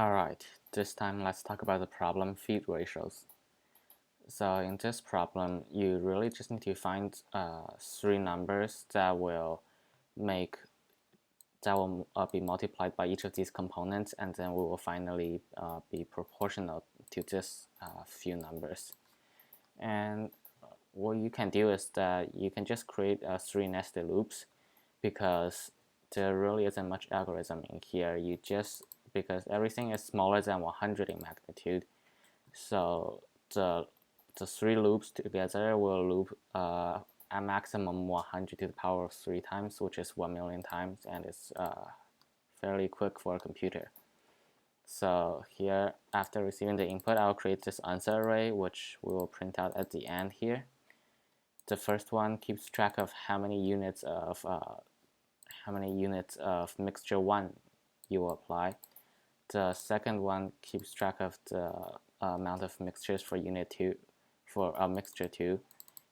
Alright, this time let's talk about the problem feed ratios. So in this problem, you really just need to find three numbers that will make be multiplied by each of these components, and then we will finally be proportional to this few numbers. And what you can do is that you can just create three nested loops, because there really isn't much algorithm in here. Because everything is smaller than 100 in magnitude, so the three loops together will loop a maximum 100 to the power of 3 times, which is 1 million times, and it's fairly quick for a computer. So here, after receiving the input, I'll create this answer array, which we will print out at the end here. The first one keeps track of how many units of mixture 1 you will apply. The second one keeps track of the amount of mixtures for mixture 2,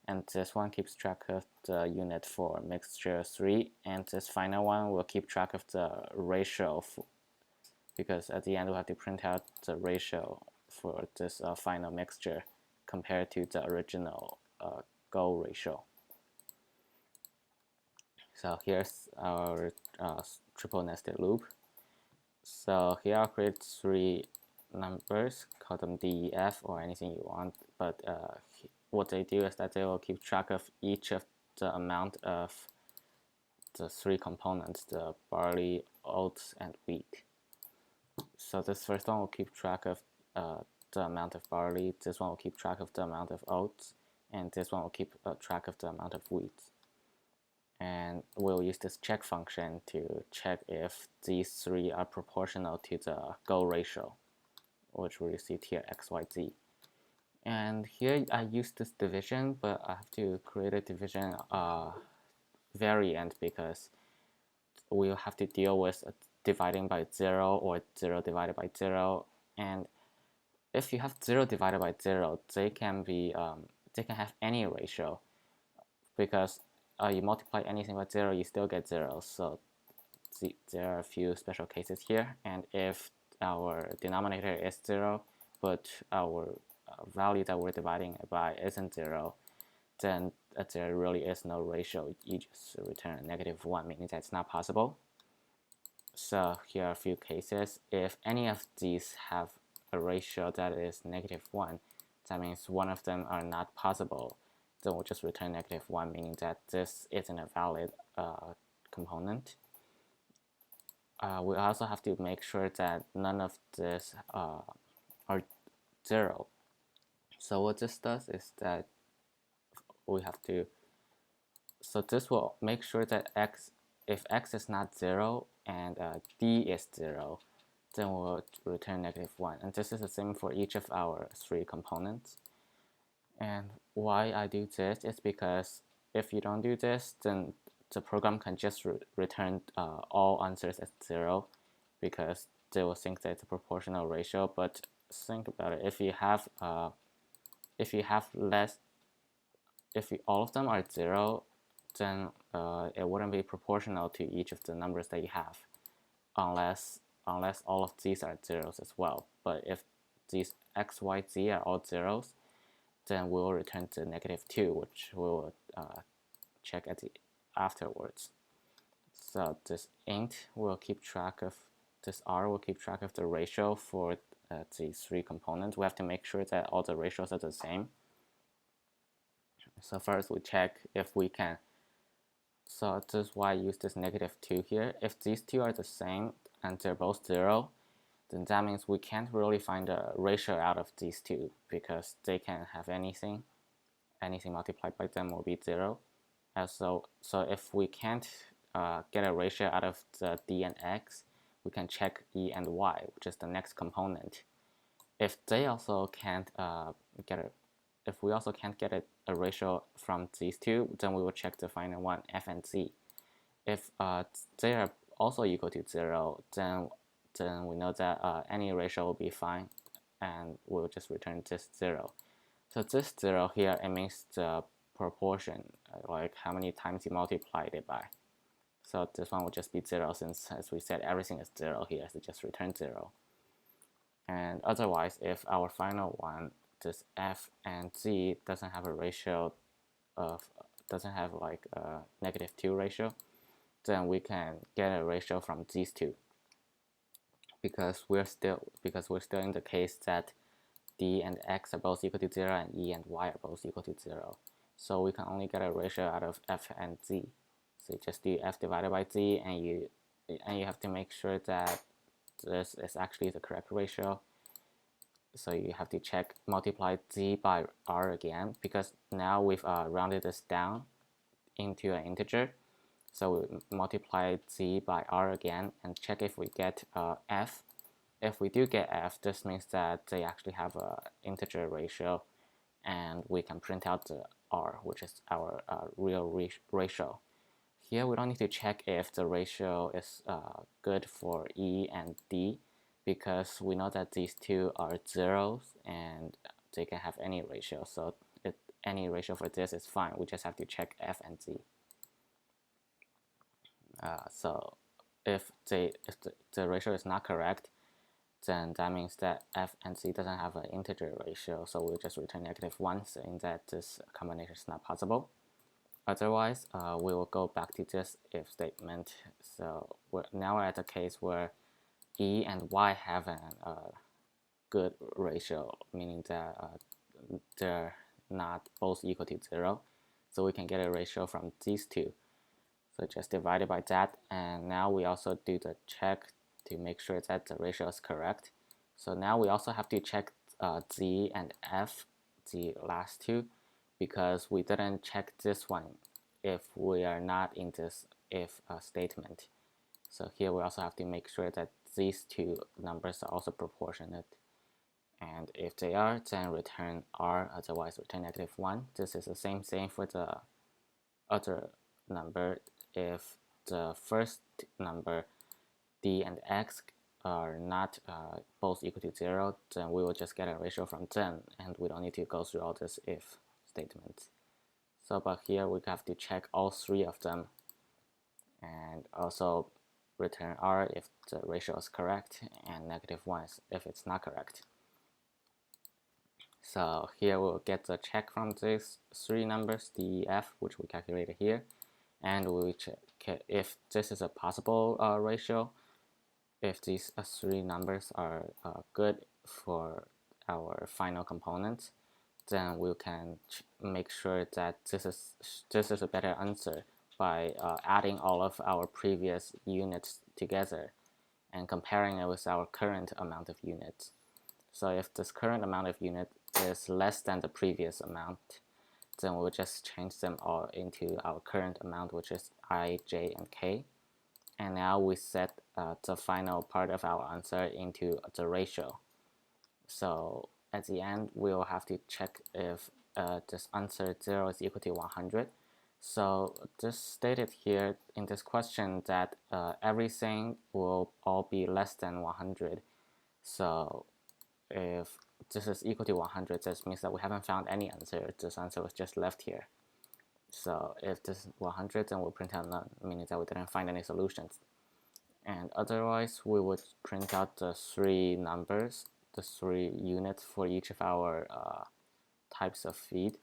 and this one keeps track of the unit for mixture 3, and this final one will keep track of the ratio, because at the end we'll have to print out the ratio for this final mixture compared to the original goal ratio. So here's our triple nested loop. So here I'll create three numbers, call them DEF or anything you want, but what they do is that they will keep track of each of the amount of the three components, the barley, oats, and wheat. So this first one will keep track of the amount of barley, this one will keep track of the amount of oats, and this one will keep track of the amount of wheat. And we'll use this check function to check if these three are proportional to the goal ratio, which we received here, XYZ. And here I use this division, but I have to create a division variant, because we'll have to deal with dividing by 0 or 0 divided by 0. And if you have 0 divided by 0, they can have any ratio, because you multiply anything by 0, you still get 0. So there are a few special cases here, and if our denominator is 0, but our value that we're dividing it by isn't 0, then there really is no ratio. You just return a -1, meaning that's not possible. So here are a few cases. If any of these have a ratio that is -1, that means one of them are not possible. Then we'll just return -1, meaning that this isn't a valid component. We also have to make sure that none of this are 0. So what this does is that we have to, so this will make sure that if x is not 0 and d is 0, then we'll return -1. And this is the same for each of our three components. And why I do this is because if you don't do this, then the program can just return all answers as 0, because they will think that it's a proportional ratio. But think about it: if all of them are 0, then it wouldn't be proportional to each of the numbers that you have, unless all of these are zeros as well. But if these x, y, z are all zeros, then we will return to -2, which we will check afterwards. So this int will keep track of, this r will keep track of the ratio for these three components. We have to make sure that all the ratios are the same. So first we check if we can, so this is why I use this -2 here. If these two are the same and they're both 0, then that means we can't really find a ratio out of these two, because they can have anything multiplied by them will be 0. So if we can't get a ratio out of the d and x, we can check e and y, which is the next component. If they also can't if we also can't get a ratio from these two, then we will check the final one, f and z. If they are also equal to 0, then we know that any ratio will be fine, and we'll just return this 0. So this 0 here, it means the proportion, like how many times you multiplied it by. So this one will just be 0, since, as we said, everything is 0 here, so just return 0. And otherwise, if our final one, this f and z doesn't have a ratio of, doesn't have like a -2 ratio, then we can get a ratio from these two, because we're still in the case that d and x are both equal to 0 and e and y are both equal to 0. So we can only get a ratio out of f and z. So you just do f divided by z, and you have to make sure that this is actually the correct ratio. So you have to check, multiply z by r again, because now we've rounded this down into an integer. So we multiply z by r again and check if we get f. If we do get f, this means that they actually have an integer ratio, and we can print out the r, which is our real ratio. Here we don't need to check if the ratio is good for e and d, because we know that these two are zeros and they can have any ratio. So any ratio for this is fine. We just have to check f and z. So if the ratio is not correct, then that means that f and z doesn't have an integer ratio, so we'll just return -1, saying that this combination is not possible. Otherwise, we will go back to this if statement. So now we're at a case where e and y have a good ratio, meaning that they're not both equal to 0. So we can get a ratio from these two. So just divide it by that, and now we also do the check to make sure that the ratio is correct. So now we also have to check z and f, the last two, because we didn't check this one if we are not in this if statement. So here we also have to make sure that these two numbers are also proportionate. And if they are, then return r, otherwise return -1. This is the same thing for the other number. If the first number d and x are not both equal to 0, then we will just get a ratio from them, and we don't need to go through all this if statements. So but here we have to check all three of them, and also return r if the ratio is correct, and -1 if it's not correct. So here we'll get the check from these three numbers, the f, which we calculated here, and we check if this is a possible ratio. If these three numbers are good for our final component, then we can make sure that this is a better answer by adding all of our previous units together and comparing it with our current amount of units. So if this current amount of units is less than the previous amount, then we'll just change them all into our current amount, which is I, j, and k. And now we set the final part of our answer into the ratio. So at the end, we'll have to check if this answer 0 is equal to 100. So this stated here in this question that everything will all be less than 100. So if this is equal to 100, this means that we haven't found any answer. This answer was just left here. So if this is 100, then we'll print out none, meaning that we didn't find any solutions. And otherwise, we would print out the three numbers, the three units for each of our types of feed.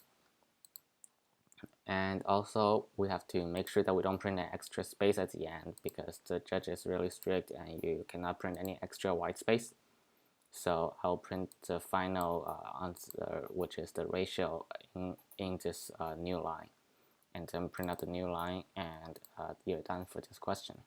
And also, we have to make sure that we don't print an extra space at the end, because the judge is really strict and you cannot print any extra white space. So I'll print the final answer, which is the ratio in this new line, and then print out the new line, and you're done for this question.